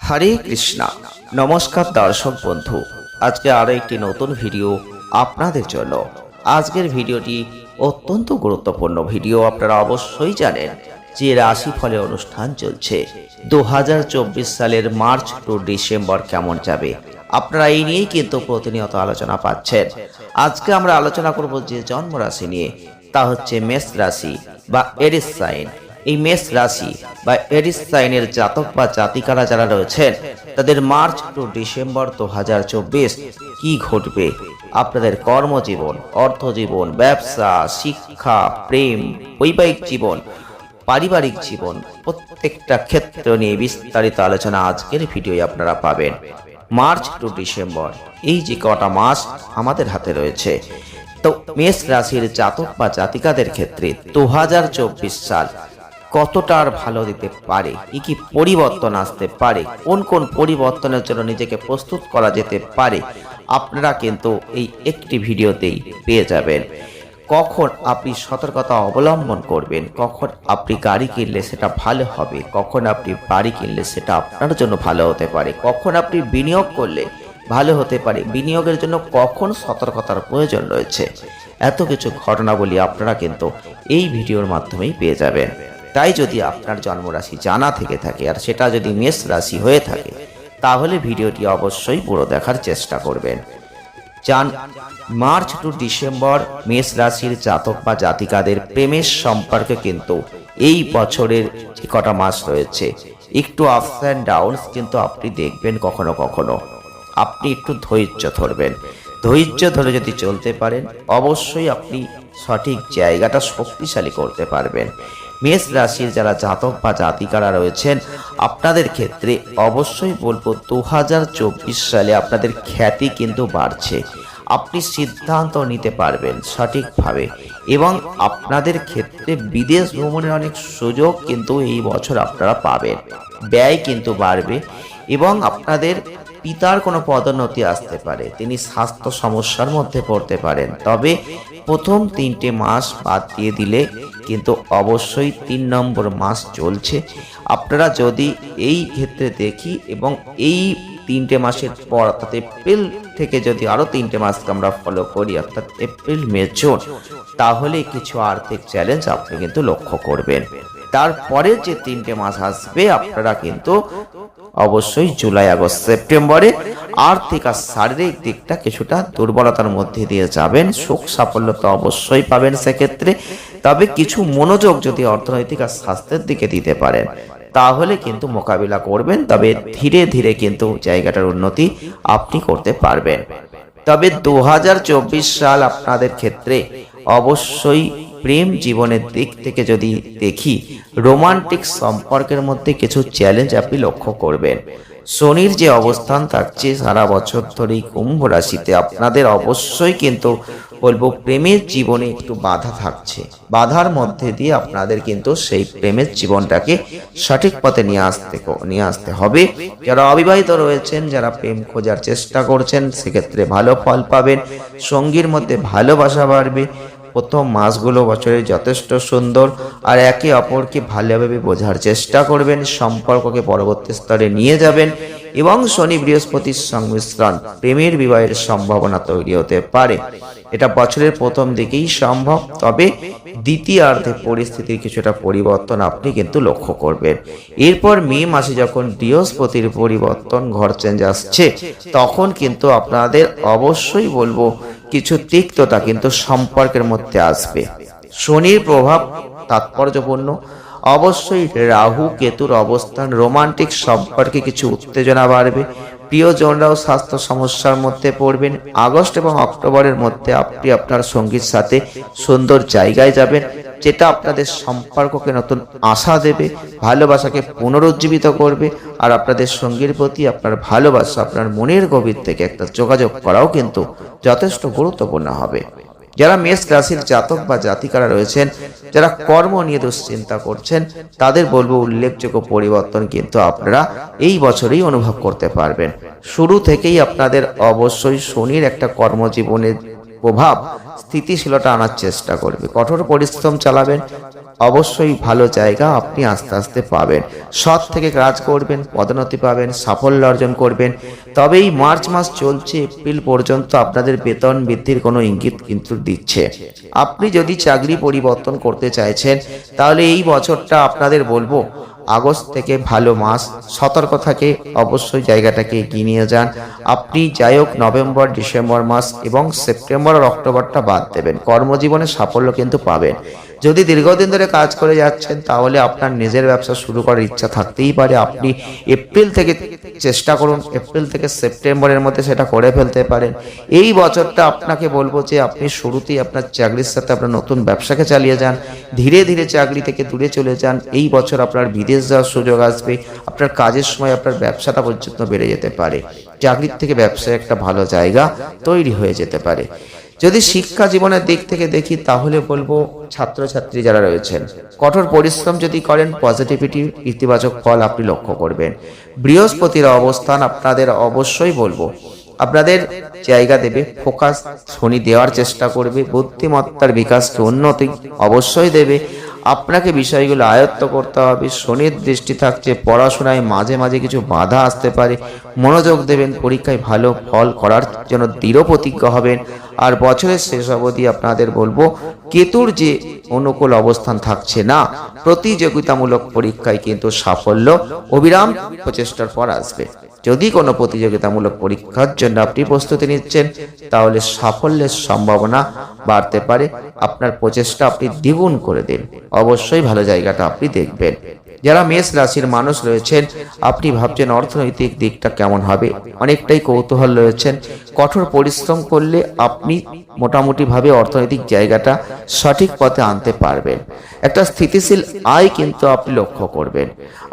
হরে কৃষ্ণা। নমস্কার দর্শক বন্ধু, আজকে আরো একটি নতুন ভিডিও আপনাদের জন্য। আজকের ভিডিওটি অত্যন্ত গুরুত্বপূর্ণ ভিডিও। আপনারা অবশ্যই জানেন যে রাশিফলে অনুষ্ঠান চলছে 2024 সালের মার্চ টু ডিসেম্বর কেমন যাবে, আপনারা এই নিয়েই কিন্তু প্রতিনিয়ত আলোচনা পাচ্ছেন। আজকে আমরা আলোচনা করব যে জন্ম রাশি নিয়ে, তা হচ্ছে মেষ রাশি বা এরিস সাইন। এই মেষ রাশি বা এরিস সাইনের জাতক বা জাতিকারা যারা রয়েছেন, তাদের মার্চ টু ডিসেম্বর 2024 কি ঘটবে, আপনাদের কর্মজীবন, অর্থজীবন, ব্যবসা, শিক্ষা, প্রেম, বৈবাহিক জীবন, পারিবারিক জীবন, প্রত্যেকটা ক্ষেত্র নিয়ে বিস্তারিত আলোচনা আজকের ভিডিওয়ে আপনারা পাবেন। মার্চ টু ডিসেম্বর এই যে কটা মাস আমাদের হাতে রয়েছে, তো মেষ রাশির জাতক বা জাতিকাদের ক্ষেত্রে 2024 সাল কতটার ভালো দিতে পারে, কি পরিবর্তন আসতে পারে, কোন কোন পরিবর্তনের জন্য নিজেকে প্রস্তুত করা যেতে পারে, আপনারা কিন্তু এই একটি ভিডিওতেই পেয়ে যাবেন। কখন আপনি সতর্কতা অবলম্বন করবেন, কখন আপনি গাড়ি কিনলে সেটা ভালো হবে, কখন আপনি বাড়ি কিনলে সেটা আপনার জন্য ভালো হতে পারে, কখন আপনি বিনিয়োগ করলে ভালো হতে পারে, বিনিয়োগের জন্য কখন সতর্কতার প্রয়োজন রয়েছে, এত কিছু ঘটনাবলী আপনারা কিন্তু এই ভিডিওর মাধ্যমেই পেয়ে যাবেন। তাই যদি আপনার জন্মরাশি জানা থেকে থাকে আর সেটা যদি মেষ রাশি হয়ে থাকে, তাহলে ভিডিওটি অবশ্যই পুরো দেখার চেষ্টা করবেন। মার্চ টু ডিসেম্বর মেষ রাশির জাতক বা জাতিকাদের প্রেমের সম্পর্কে কিন্তু এই বছরের যে কটা মাস রয়েছে, একটু আপস অ্যান্ড ডাউনস কিন্তু আপনি দেখবেন। কখনো কখনো আপনি একটু ধৈর্য ধরবেন, ধৈর্য ধরে যদি চলতে পারেন, অবশ্যই আপনি সঠিক জায়গাটা শক্তিশালী করতে পারবেন। মেষ রাশির যারা জাতক বা জাতিকারা রয়েছেন, আপনাদের ক্ষেত্রে অবশ্যই বলবো 2024 সালে আপনাদের খ্যাতি কিন্তু বাড়ছে। আপনি সিদ্ধান্ত নিতে পারবেন সঠিকভাবে এবং আপনাদের ক্ষেত্রে বিদেশ ভ্রমণের অনেক সুযোগ কিন্তু এই বছর আপনারা পাবেন। ব্যয় কিন্তু বাড়বে এবং আপনাদের পিতার কোনো পদোন্নতি আসতে পারে, তিনি স্বাস্থ্য সমস্যার মধ্যে পড়তে পারেন। তবে প্রথম 3টে মাস বাদ দিয়ে দিলে কিন্তু অবশ্যই 3 নম্বর মাস চলছে। আপনারা যদি এই ক্ষেত্রে দেখি এবং এই 3টে মাসের পর অর্থাৎ এপ্রিল থেকে যদি আরো 3টে মাসকে আমরা ফলো করি, অর্থাৎ এপ্রিল, মে, জুন, তাহলে কিছু আর্থিক চ্যালেঞ্জ আপনি কিন্তু লক্ষ্য করবেন। তারপরে যে 3টে মাস আসবে, আপনারা কিন্তু অবশ্যই জুলাই, আগস্ট, সেপ্টেম্বরে আর্থিক আর শারীরিক দিকটা কিছুটা দুর্বলতার মধ্যে দিয়ে যাবেন। সুখ সাফল্য তো অবশ্যই পাবেন সেক্ষেত্রে, তবে কিছু মনোযোগ যদি অর্থনৈতিক আর স্বাস্থ্যের দিকে দিতে পারেন, তাহলে কিন্তু মোকাবিলা করবেন। তবে ধীরে ধীরে কিন্তু জায়গাটার উন্নতি আপনি করতে পারবেন। তবে 2024 সাল আপনাদের ক্ষেত্রে অবশ্যই প্রেম জীবনের দিক থেকে যদি দেখি, রোমান্টিক সম্পর্কের মধ্যে কিছু চ্যালেঞ্জ আপনি লক্ষ্য করবেন। শনির যে অবস্থান থাকছে সারা বছর ধরেই কুম্ভ রাশিতে, আপনাদের অবশ্যই কিন্তু বলবো প্রেমের জীবনে একটু বাধা থাকছে। বাধার মধ্যে দিয়ে আপনাদের কিন্তু সেই প্রেমের জীবনটাকে সঠিক পথে নিয়ে আসতে হবে। যারা অবিবাহিত রয়েছেন, যারা প্রেম খোঁজার চেষ্টা করছেন, সেক্ষেত্রে ভালো ফল পাবেন। সঙ্গীর মধ্যে ভালোবাসা বাড়বে। প্রথম মাসগুলো বছরের যথেষ্ট সুন্দর, আর একে অপরকে ভালোভাবে বোঝার চেষ্টা করবেন, সম্পর্ককে পরবর্তী স্তরে নিয়ে যাবেন এবং শনি বৃহস্পতির সংমিশ্রণ প্রেমের বিবাহের সম্ভাবনা তৈরি হতে পারে। এটা বছরের প্রথম দিকেই সম্ভব, তবে দ্বিতীয়ার্ধে পরিস্থিতির কিছুটা পরিবর্তন আপনি কিন্তু লক্ষ্য করবেন। এরপর মে মাসে যখন বৃহস্পতির পরিবর্তন, ঘর চেঞ্জ আসছে, তখন কিন্তু আপনাদের অবশ্যই বলবো কিছু তিক্ততা কিন্তু সম্পর্কের মধ্যে আসবে। শনির প্রভাব তাৎপর্যপূর্ণ। অবশ্যই রাহু কেতুর অবস্থান, রোমান্টিক সম্পর্কে কিছু উত্তেজনা বাড়বে। প্রিয়জনরাও স্বাস্থ্য সমস্যার মধ্যে পড়বেন। আগস্ট এবং অক্টোবরের মধ্যে আপনি আপনার সঙ্গীর সাথে সুন্দর জায়গায় যাবেন, যেটা আপনাদের সম্পর্ককে নতুন আশা দেবে, ভালোবাসাকে পুনরুজ্জীবিত করবে। আর আপনাদের সঙ্গীর প্রতি আপনার ভালোবাসা, আপনার মনের গভীর থেকে একটা যোগাযোগ করাও কিন্তু যথেষ্ট গুরুত্বপূর্ণ হবে। যারা মেষ রাশির জাতক বা জাতিকারা রয়েছেন, যারা কর্ম নিয়ে দুশ্চিন্তা করছেন, তাদের বলবো উল্লেখযোগ্য পরিবর্তন কিন্তু আপনারা এই বছরেই অনুভব করতে পারবেন। শুরু থেকেই আপনাদের অবশ্যই শনির একটা কর্মজীবনের প্রভাব স্থিতিশীলতা আনার চেষ্টা করবে। কঠোর পরিশ্রম চালাবেন, অবশ্যই ভালো জায়গা আপনি আস্তে আস্তে পাবেন। সৎ থেকে কাজ করবেন, পদোন্নতি পাবেন, সাফল্য অর্জন করবেন। তবে এই মার্চ মাস চলছে, এপ্রিল পর্যন্ত আপনাদের বেতন বৃদ্ধির কোনো ইঙ্গিত কিন্তু দিচ্ছে। আপনি যদি চাকরি পরিবর্তন করতে চাইছেন তাহলে এই বছরটা আপনাদের বলবো আগস্ট থেকে ভালো মাস। সতর্ক থাকে অবশ্যই জায়গাটাকে এগিয়ে নিয়ে যান। আপনি যাই হোক নভেম্বর, ডিসেম্বর মাস এবং সেপ্টেম্বর আর অক্টোবরটা বাদ দেবেন, কর্মজীবনে সাফল্য কিন্তু পাবেন। যদি দীর্ঘদিন ধরে কাজ করে যাচ্ছেন তাহলে আপনার নিজের ব্যবসা শুরু করার ইচ্ছা থাকতেই পারে। আপনি এপ্রিল থেকে চেষ্টা করুন, এপ্রিল থেকে সেপ্টেম্বরের মধ্যে সেটা করে ফেলতে পারেন। এই বছরটা আপনাকে বলবো যে আপনি শুরুতেই আপনার চাকরির সাথে আপনার নতুন ব্যবসাকে চালিয়ে যান, ধীরে ধীরে চাকরি থেকে দূরে চলে যান। এই বছর আপনার বিদেশ যাওয়ার সুযোগ আসবে, আপনার কাজের সময় আপনার ব্যবসাটা পর্যন্ত বেড়ে যেতে পারে, চাকরির থেকে ব্যবসায় একটা ভালো জায়গা তৈরি হয়ে যেতে পারে। যদি শিক্ষা জীবনের দিক থেকে দেখি তাহলে বলবো ছাত্রছাত্রী যারা রয়েছেন কঠোর পরিশ্রম যদি করেন পজিটিভিটি ইতিবাচক ফল আপনি লক্ষ্য করবেন। বৃহস্পতির অবস্থান আপনাদের অবশ্যই বলবো আপনাদের জায়গা দেবে, ফোকাস শনি দেওয়ার চেষ্টা করবে, বুদ্ধিমত্তার বিকাশকে উন্নতি অবশ্যই দেবে। আপনাকে বিষয়গুলো আয়ত্ত করতে হবে। শনির দৃষ্টি থাকছে, পড়াশোনায় মাঝে মাঝে কিছু বাধা আসতে পারে, মনোযোগ দেবেন, পরীক্ষায় ভালো ফল করার জন্য দৃঢ় প্রতিজ্ঞ হবেন। আর বছরের শেষ অবধি আপনাদের বলবো কেতুর যে অনুকূল অবস্থান থাকছে না, প্রতিযোগিতামূলক পরীক্ষায় কিন্তু সাফল্য অবিরাম প্রচেষ্টার পর আসবে। যদি কোনো প্রতিযোগিতামূলক পরীক্ষার জন্য আপনি প্রস্তুতি নিচ্ছেন তাহলে সাফল্যের সম্ভাবনা বাড়তে পারে। আপনার প্রচেষ্টা আপনি দ্বিগুণ করে দিন, অবশ্যই ভালো জায়গাটা আপনি দেখবেন। যারা মেষ রাশির মানুষ রয়েছেন আপনি ভাবছেন অর্থনৈতিক দিকটা কেমন হবে, অনেকটাই কৌতূহল রয়েছেন। কঠোর পরিশ্রম করলে আপনি মোটামুটি ভাবে অর্থনৈতিক জায়গাটা সঠিক পথে আনতে পারবেন। একটা স্থিতিশীল আয় কিন্তু আপনি লক্ষ্য করবেন।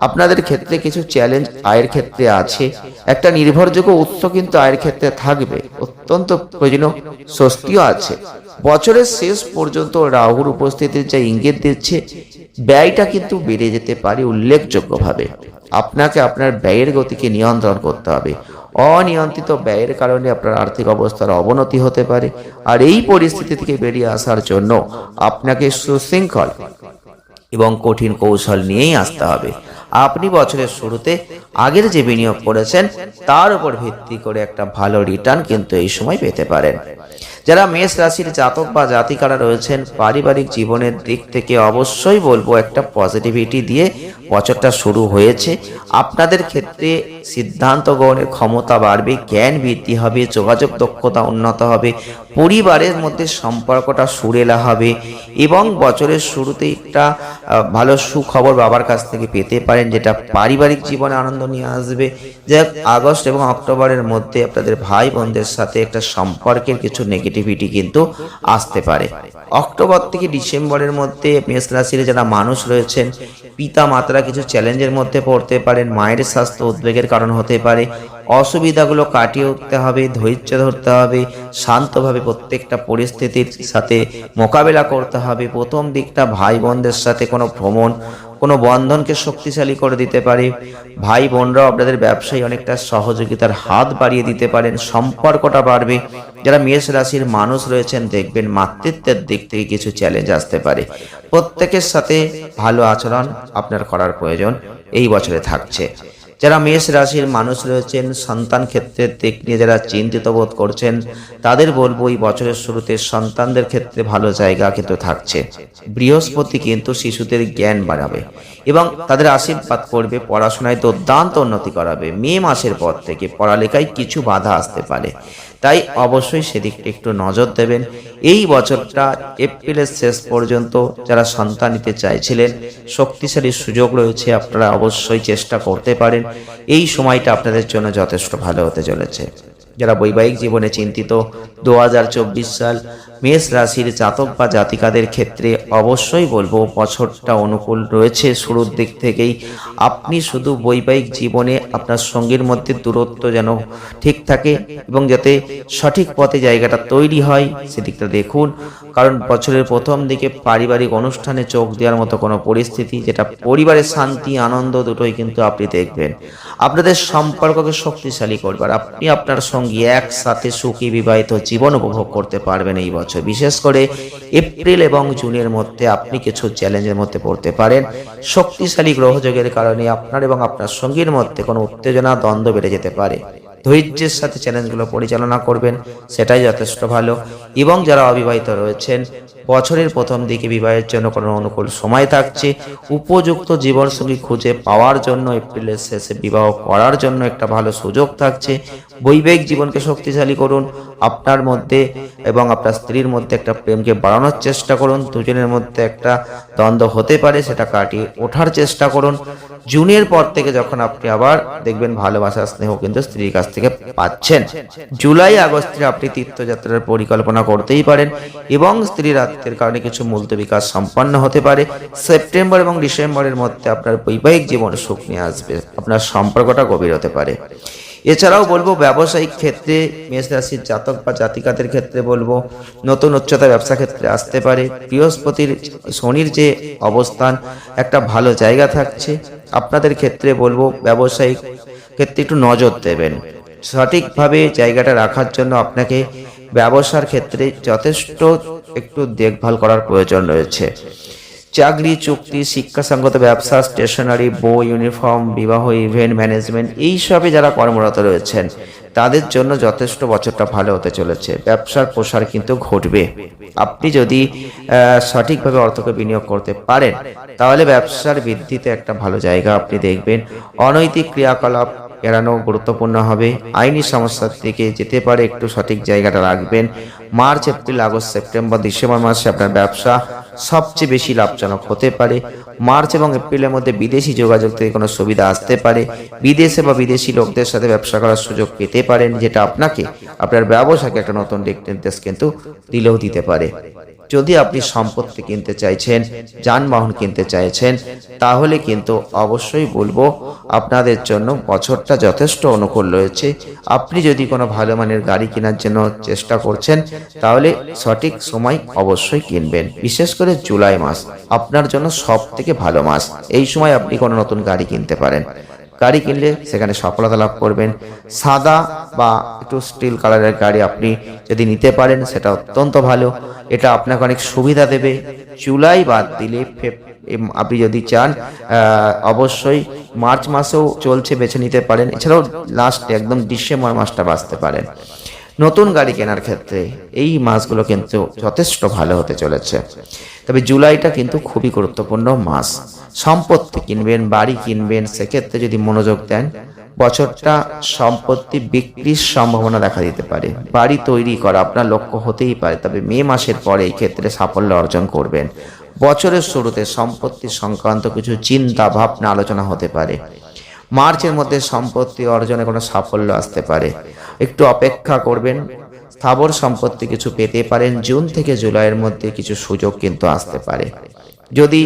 আপনাদের ক্ষেত্রে কিছু চ্যালেঞ্জ আয়ের ক্ষেত্রে আছে, একটা নির্ভরযোগ্য উৎস কিন্তু আয়ের ক্ষেত্রে থাকবে, অত্যন্ত প্রয়োজনীয় স্বস্তিও আছে। বছরের শেষ পর্যন্ত রাহুর উপস্থিতির যা ইঙ্গিত দিচ্ছে ব্যয়টা কিন্তু বেড়ে যেতে পারে উল্লেখযোগ্যভাবে। আপনাকে আপনার ব্যয়ের গতিকে নিয়ন্ত্রণ করতে হবে। অনিয়ন্ত্রিত ব্যয়ের কারণে আপনার আর্থিক অবস্থার অবনতি হতে পারে। আর এই পরিস্থিতি থেকে বেরিয়ে আসার জন্য আপনাকে সুশৃঙ্খল এবং কঠিন কৌশল নিয়েই আসতে হবে। আপনি বছরের শুরুতে আগের যে বিনিয়োগ করেছেন তার উপর ভিত্তি করে একটা ভালো রিটার্ন কিন্তু এই সময় পেতে পারেন। যারা মেষ রাশির জাতক বা জাতিকারা রয়েছেন পারিবারিক জীবনের দিক থেকে অবশ্যই বলবো একটা পজিটিভিটি দিয়ে বছরটা শুরু হয়েছে। আপনাদের ক্ষেত্রে সিদ্ধান্ত গ্রহণের ক্ষমতা বাড়বে, জ্ঞান বৃদ্ধি হবে, যোগাযোগ দক্ষতা উন্নত হবে, পরিবারের মধ্যে সম্পর্কটা সুরেলা হবে এবং বছরের শুরুতে একটা ভালো সুখবর বাবার কাছ থেকে পেতে পারেন যেটা পারিবারিক জীবনে আনন্দ নিয়ে আসবে। যে আগস্ট এবং অক্টোবরের মধ্যে আপনাদের ভাই বোনদের সাথে একটা সম্পর্কের কিছু নেগেটিভিটি কিন্তু আসতে পারে। অক্টোবর থেকে ডিসেম্বরের মধ্যে মেষ রাশির যারা মানুষ রয়েছেন পিতা মাতারা কিছু চ্যালেঞ্জের মধ্যে পড়তে পারেন, মায়ের স্বাস্থ্য উদ্বেগের কারণ হতে পারে। অসুবিধাগুলো কাটিয়ে উঠতে হবে, ধৈর্য ধরতে হবে, শান্তভাবে প্রত্যেকটা পরিস্থিতির সাথে মোকাবেলা করতে হবে। প্রথম দিকটা ভাই বোনদের সাথে কোনো ভ্রমণ কোনো বন্ধনকে শক্তিশালী করে দিতে পারে। ভাই বোনরাও আপনাদের ব্যবসায় অনেকটা সহযোগিতার হাত বাড়িয়ে দিতে পারেন, সম্পর্কটা বাড়বে। যারা মেষ রাশির মানুষ রয়েছেন দেখবেন মাতৃত্বের দিক থেকে কিছু চ্যালেঞ্জ আসতে পারে। প্রত্যেকের সাথে ভালো আচরণ আপনার করার প্রয়োজন এই বছরে থাকছে। যারা মেষ রাশির মানুষ রয়েছেন সন্তান ক্ষেত্রের দিক নিয়ে যারা চিন্তিত বোধ করছেন তাদের বলবো এই বছরের শুরুতে সন্তানদের ক্ষেত্রে ভালো জায়গা কিন্তু থাকছে। বৃহস্পতি কিন্তু শিশুদের জ্ঞান বাড়াবে এবং তাদের আশীর্বাদ করবে, পড়াশোনায় দুর্দান্ত উন্নতি করাবে। মে মাসের পর থেকে পড়ালেখায় কিছু বাধা আসতে পারে, তাই অবশ্যই সেদিকটা একটু নজর দেবেন। এই বছরটা এপ্রিলের শেষ পর্যন্ত যারা সন্তান নিতে চাইছিলেন শক্তিশালী সুযোগ রয়েছে, আপনারা অবশ্যই চেষ্টা করতে পারেন। এই সময়টা আপনাদের জন্য যথেষ্ট ভালো হতে চলেছে। যারা বৈবাহিক জীবনে চিন্তিত 2024 সাল মেষ রাশির জাতক বা জাতিকাদের ক্ষেত্রে অবশ্যই বলবো বছরটা অনুকূল রয়েছে শুরুর দিক থেকেই। আপনি শুধু বৈবাহিক জীবনে আপনার সঙ্গীর মধ্যে দূরত্ব যেন ঠিক থাকে এবং যাতে সঠিক পথে জায়গাটা তৈরি হয় সেদিকটা দেখুন। কারণ বছরের প্রথম দিকে পারিবারিক অনুষ্ঠানে চোখ দেওয়ার মতো কোনো পরিস্থিতি যেটা পরিবারের শান্তি আনন্দ দুটোই কিন্তু আপনি দেখবেন। আপনাদের সম্পর্ককে শক্তিশালী করবার আপনি আপনার সঙ্গী একসাথে সুখী বিবাহিত জীবন উপভোগ করতে পারবেন এই বছর। বছর। বিশেষ করে এপ্রিল এবং জুনের মধ্যে আপনি কিছু চ্যালেঞ্জের মধ্যে পড়তে পারেন। শক্তিশালী গ্রহযোগের কারণে আপনার এবং আপনার সঙ্গীর মধ্যে কোনো উত্তেজনা, দ্বন্দ্ব বেড়ে যেতে পারে। ধৈর্যের সাথে চ্যালেঞ্জগুলো পরিচালনা করবেন, সেটাই যথেষ্ট ভালো। এবং যারা অবিবাহিত রয়েছেন, বছরের প্রথম দিকে বিবাহের জন্য কোনো অনুকূল সময় থাকছে। উপযুক্ত জীবনসঙ্গী খুঁজে পাওয়ার জন্য এপ্রিলের শেষে বিবাহ করার জন্য একটা ভালো সুযোগ থাকছে। বৈবাহিক জীবনকে শক্তিশালী করুন। আপনার মধ্যে এবং আপনার স্ত্রীর মধ্যে একটা প্রেমকে বাড়ানোর চেষ্টা করুন। দুজনের মধ্যে একটা দ্বন্দ্ব হতে পারে, সেটা কাটিয়ে ওঠার চেষ্টা করুন। জুনের পর থেকে যখন আপনি আবার দেখবেন ভালোবাসা, স্নেহ কিন্তু স্ত্রীর কাছ থেকে পাচ্ছেন। জুলাই আগস্টে আপনি তীর্থযাত্রার পরিকল্পনা করতেই পারেন এবং স্ত্রীর আত্মীয়ের কারণে কিছু মুলতবি কাজ সম্পন্ন হতে পারে। সেপ্টেম্বর এবং ডিসেম্বরের মধ্যে আপনার বৈবাহিক জীবন সুখ নিয়ে আসবে, আপনার সম্পর্কটা গভীর হতে পারে। এছাড়াও বলবো ব্যবসায়িক ক্ষেত্রে মেষ রাশির জাতক বা জাতিকাদের ক্ষেত্রে বলবো নতুন উচ্চতা ব্যবসা ক্ষেত্রে আসতে পারে। বৃহস্পতির, শনির যে অবস্থান, একটা ভালো জায়গা থাকছে। আপনাদের ক্ষেত্রে বলবো ব্যবসায়িক ক্ষেত্রে একটু নজর দেবেন। সঠিকভাবে জায়গাটা রাখার জন্য আপনাকে ব্যবসার ক্ষেত্রে যথেষ্ট একটু দেখভাল করার প্রয়োজন রয়েছে। চাকরি, চুক্তি, শিক্ষাসঙ্গত ব্যবসা, স্টেশনারি, বই, ইউনিফর্ম, বিবাহ, ইভেন্ট ম্যানেজমেন্ট, এইসবে যারা কর্মরত রয়েছেন তাদের জন্য যথেষ্ট বছরটা ভালো হতে চলেছে। ব্যবসার প্রসার কিন্তু ঘটবে। আপনি যদি সঠিকভাবে অর্থকে বিনিয়োগ করতে পারেন তাহলে ব্যবসার বৃদ্ধিতে একটা ভালো জায়গা আপনি দেখবেন। অনৈতিক ক্রিয়াকলাপ এড়ানো গুরুত্বপূর্ণ হবে। আইনি সমস্যার থেকে যেতে পারে, একটু সঠিক জায়গাটা রাখবেন। March, April, August, September, December মাসে আপনার ব্যবসা সবচেয়ে বেশি লাভজনক হতে পারে। মার্চ এবং এপ্রিলের মধ্যে বিদেশি যোগাযোগ থেকে কোনো সুবিধা আসতে পারে। বিদেশে বা বিদেশি লোকদের সাথে ব্যবসা করার সুযোগ পেতে পারেন, যেটা আপনাকে আপনার ব্যবসাকে একটা নতুন দিক নির্দেশ কিন্তু দিলেও দিতে পারে। যদি আপনি সম্পত্তি কিনতে চাইছেন, যানবাহন কিনতে চাইছেন, তাহলে কিন্তু অবশ্যই বলবো আপনাদের জন্য বছরটা যথেষ্ট অনুকূল রয়েছে। আপনি যদি কোনো ভালো মানের গাড়ি কেনার জন্য চেষ্টা করছেন তাহলে সঠিক সময় অবশ্যই কিনবেন। বিশেষ করে জুলাই মাস আপনার জন্য সব থেকে ভালো মাস। এই সময় আপনি কোনো নতুন গাড়ি কিনতে পারেন। গাড়ি কিনলে সেখানে সফলতা লাভ করবেন। সাদা বা একটু স্টিল কালারের গাড়ি আপনি যদি নিতে পারেন সেটা অত্যন্ত ভালো। এটা আপনাকে অনেক সুবিধা দেবে। জুলাই বাদ দিলে আপনি যদি চান অবশ্যই মার্চ মাসেও চলছে, বেছে নিতে পারেন। এছাড়াও লাস্টে একদম ডিসেম্বর মাসটা বাঁচতে পারেন। নতুন গাড়ি কেনার ক্ষেত্রে এই মাসগুলো কিন্তু যথেষ্ট ভালো হতে চলেছে। তবে জুলাইটা কিন্তু খুবই গুরুত্বপূর্ণ মাস। সম্পত্তি কিনবেন, বাড়ি কিনবেন, সেক্ষেত্রে যদি মনোযোগ দেন বছরটা সম্পত্তি বিক্রির সম্ভাবনা দেখা দিতে পারে। বাড়ি তৈরি করা আপনার লক্ষ্য হতেই পারে, তবে মে মাসের পরে এই ক্ষেত্রে সাফল্য অর্জন করবেন। বছরের শুরুতে সম্পত্তি সংক্রান্ত কিছু চিন্তা ভাবনা আলোচনা হতে পারে। মার্চের মধ্যে সম্পত্তি অর্জনে কোনো সাফল্য আসতে পারে, একটু অপেক্ষা করবেন। স্থাবর সম্পত্তি কিছু পেতে পারেন। জুন থেকে জুলাইয়ের মধ্যে কিছু সুযোগ কিন্তু আসতে পারে। যদি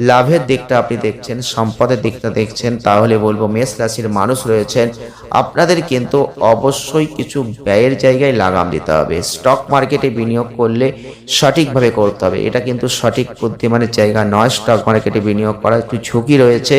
লাভের দিকটা আপনি দেখছেন, সম্পদের দিকটা দেখছেন, তাহলে বলবো মেষ রাশির মানুষ রয়েছেন, আপনাদের কিন্তু অবশ্যই কিছু ব্যয়ের জায়গায় লাগাম দিতে হবে। স্টক মার্কেটে বিনিয়োগ করলে সঠিকভাবে করতে হবে। এটা কিন্তু সঠিক বুদ্ধিমানের জায়গা নয়। স্টক মার্কেটে বিনিয়োগ করার একটু ঝুঁকি রয়েছে।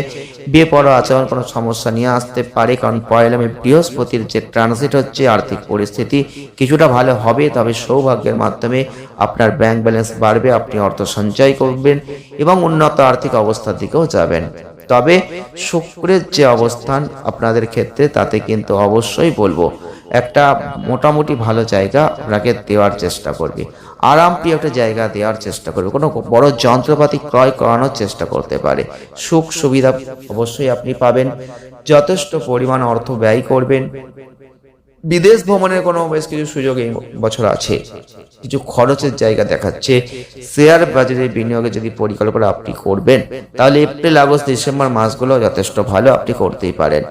বেপরোয়া আচরণ কোনো সমস্যা নিয়ে আসতে পারে, কারণ পয়লা মে বৃহস্পতির যে ট্রানজিট হচ্ছে, আর্থিক পরিস্থিতি কিছুটা ভালো হবে। তবে সৌভাগ্যের মাধ্যমে আপনার ব্যাংক ব্যালেন্স বাড়বে, আপনি অর্থ সঞ্চয় করবেন এবং উন্নত আর্থিক অবস্থার দিকেও যাবেন। তবে শুক্রের যে অবস্থান আপনাদের ক্ষেত্রে, তাতে কিন্তু অবশ্যই বলবো একটা মোটামুটি ভালো জায়গা আপনাকে দেওয়ার চেষ্টা করবে। আরামপ্রিয় একটা জায়গা দেওয়ার চেষ্টা করবে। কোনো বড় যন্ত্রপাতি ক্রয় করানোর চেষ্টা করতে পারে। সুখ সুবিধা অবশ্যই আপনি পাবেন। যথেষ্ট পরিমাণ অর্থ ব্যয় করবেন। বিদেশ ভ্রমণের কোনো বেশ কিছু সুযোগ এই বছর আছে। কিছু খরচের জায়গা দেখাচ্ছে। শেয়ার বাজারে বিনিয়োগের যদি পরিকল্পনা আপনি করবেন তাহলে এপ্রিল, আগস্ট, ডিসেম্বর মাসগুলো যথেষ্ট ভালো আপনি করতেই পারেন।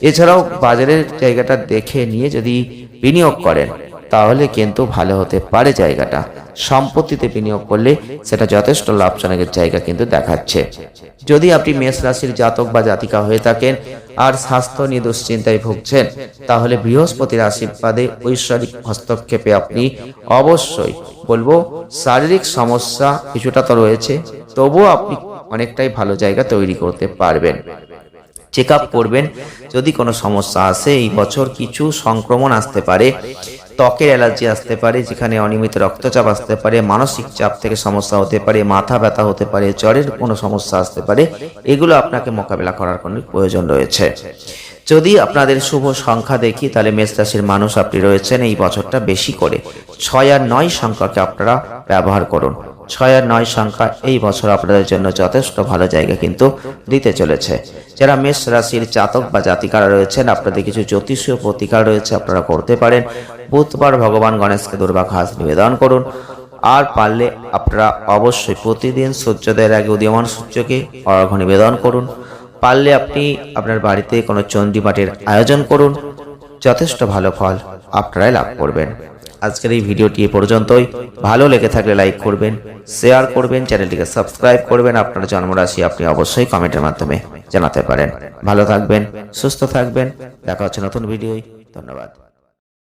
এছাড়াও বাজারের জায়গাটা দেখে নিয়ে যদি বিনিয়োগ করেন তাহলে কিন্তু ভালো হতে পারে জায়গাটা। সম্পত্তিতে বিনিয়োগ করলে সেটা যথেষ্ট লাভজনকের জায়গা কিন্তু দেখাচ্ছে। যদি আপনি মেষ রাশির জাতক বা জাতিকা হয়ে থাকেন আর স্বাস্থ্য নিয়ে দুশ্চিন্তায় ভুগছেন, তাহলে বৃহস্পতির আশীর্বাদে ঐশ্বরিক হস্তক্ষেপে আপনি অবশ্যই বলবো শারীরিক সমস্যা কিছুটা তো রয়েছে, তবুও আপনি অনেকটাই ভালো জায়গা তৈরি করতে পারবেন। চেক আপ করবেন যদি কোনো সমস্যা আসে। এই বছর কিছু সংক্রমণ আসতে পারে, ত্বকের অ্যালার্জি আসতে পারে, যেখানে অনিয়মিত রক্তচাপ আসতে পারে, মানসিক চাপ থেকে সমস্যা হতে পারে, মাথা ব্যথা হতে পারে, জ্বরের কোনো সমস্যা আসতে পারে। এগুলো আপনাকে মোকাবেলা করার কোনো প্রয়োজন রয়েছে। যদি আপনাদের শুভ সংখ্যা দেখি, তাহলে মেষ রাশির মানুষ আপনি রয়েছেন এই বছরটা বেশি করে 6 আর 9 সংখ্যাকে আপনারা ব্যবহার করুন। 6 আর 9 সংখ্যা এই বছর আপনাদের জন্য যথেষ্ট ভালো জায়গা কিন্তু দিতে চলেছে। যারা মেষ রাশির জাতক বা জাতিকারা রয়েছেন, আপনাদের কিছু জ্যোতিষীয় প্রতিকার রয়েছে, আপনারা করতে পারেন। বুধবার ভগবান গণেশকে দুর্বা ঘাস নিবেদন করুন। আর পারলে আপনারা অবশ্যই প্রতিদিন সূর্যোদয়ের আগে উদীয়মান সূর্যকে অর্ঘ্য নিবেদন করুন। পারলে আপনি আপনার বাড়িতে কোনো চণ্ডী পাঠের আয়োজন করুন, যথেষ্ট ভালো ফল আপনারাই লাভ করবেন। আজকের এই ভিডিওটি এ পর্যন্তই। ভালো লেগে থাকলে লাইক করবেন, শেয়ার করবেন, চ্যানেলটিকে সাবস্ক্রাইব করবেন। আপনার জন্মরাশি আপনি অবশ্যই কমেন্টের মাধ্যমে জানাতে পারেন। ভালো থাকবেন, সুস্থ থাকবেন। দেখা হচ্ছে নতুন ভিডিওয়। ধন্যবাদ।